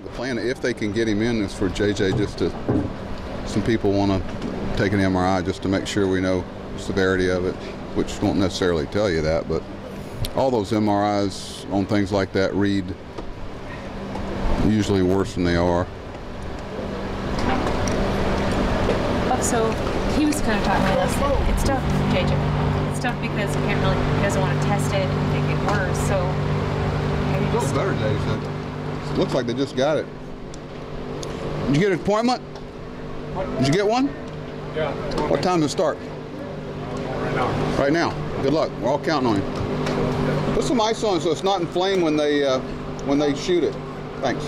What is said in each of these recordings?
The plan, if they can get him in, is for JJ just to, some people want to take an MRI just to make sure we know the severity of it, which won't necessarily tell you that, but all those MRIs on things like that read usually worse than they are. So he was kind of talking about this. It's tough, JJ. It's tough because he doesn't want to test it and make it worse. So It feels better today, he said. It looks like they just got it. Did you get an appointment? Did you get one? Yeah. What time does it start? Right now. Right now. Good luck. We're all counting on you. Put some ice on it so it's not inflamed when they shoot it. Thanks.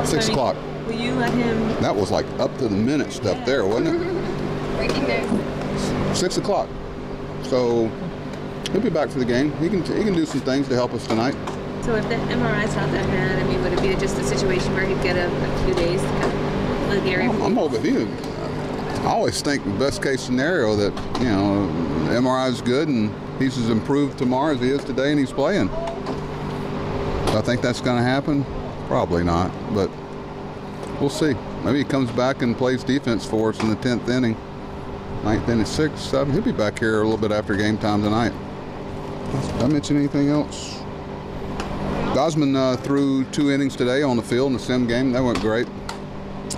6 o'clock. Will you let him? That was like up to the minute stuff there, wasn't it? Breaking news. 6 o'clock. So he'll be back for the game. He can do some things to help us tonight. So if the MRI's not that bad, I mean, would it be just a situation where he'd get a few days to kind of leave the area? I'm hoping he. I always think the best case scenario that, you know, the MRI is good and he's as improved tomorrow as he is today and he's playing. Do I think that's going to happen? Probably not, but we'll see. Maybe he comes back and plays defense for us in the 10th inning, 9th inning, 6th, 7th. He'll be back here a little bit after game time tonight. Did I mention anything else? Gosman threw 2 innings today on the field in the sim game. That went great.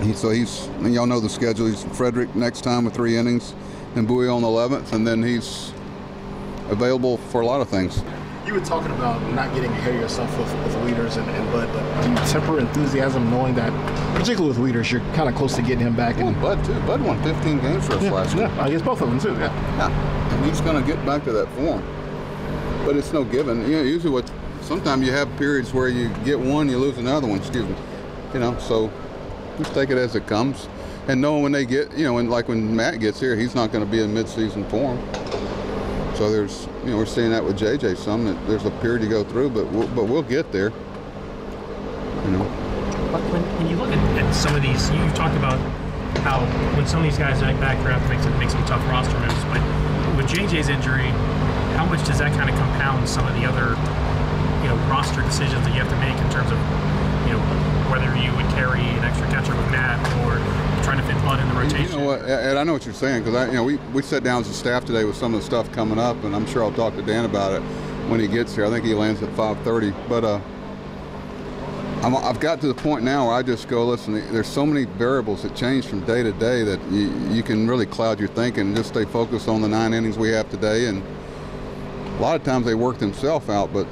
Y'all know the schedule. He's Frederick next time with 3 innings, and Bowie on the 11th, and then he's available for a lot of things. You were talking about not getting ahead of yourself with leaders and Bud, but do you temper enthusiasm knowing that, particularly with leaders, you're kind of close to getting him back? And Bud too. Bud won 15 games for us last year. Yeah, I guess both of them too. Yeah. And he's going to get back to that form, but it's no given. You know, usually sometimes you have periods where you get one, you lose another one. Excuse me. You know, so just take it as it comes, and knowing when they get, you know, like when Matt gets here, he's not going to be in mid-season form. So there's, you know, we're seeing that with JJ some, that there's a period to go through, but we'll get there. You know. But when you look at some of these, you talked about how when some of these guys are back draft makes them tough roster members, but with JJ's injury, how much does that kind of compound some of the other, you know, roster decisions that you have to make in terms of, you know, whether you would carry an extra catcher with Matt or trying to fit Bud in the rotation? You know what, Ed, I know what you're saying, because we sat down as a staff today with some of the stuff coming up, and I'm sure I'll talk to Dan about it when he gets here. I think he lands at 5:30, but I've got to the point now where I just go, listen, there's so many variables that change from day to day that you can really cloud your thinking and just stay focused on the 9 innings we have today. And a lot of times they work themselves out, but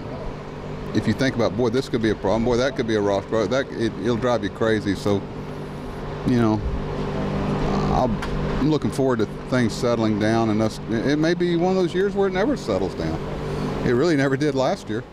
if you think about, boy, this could be a problem, boy, that could be a roster, it'll drive you crazy. So, you know, I'm looking forward to things settling down, and it may be one of those years where it never settles down. It really never did last year.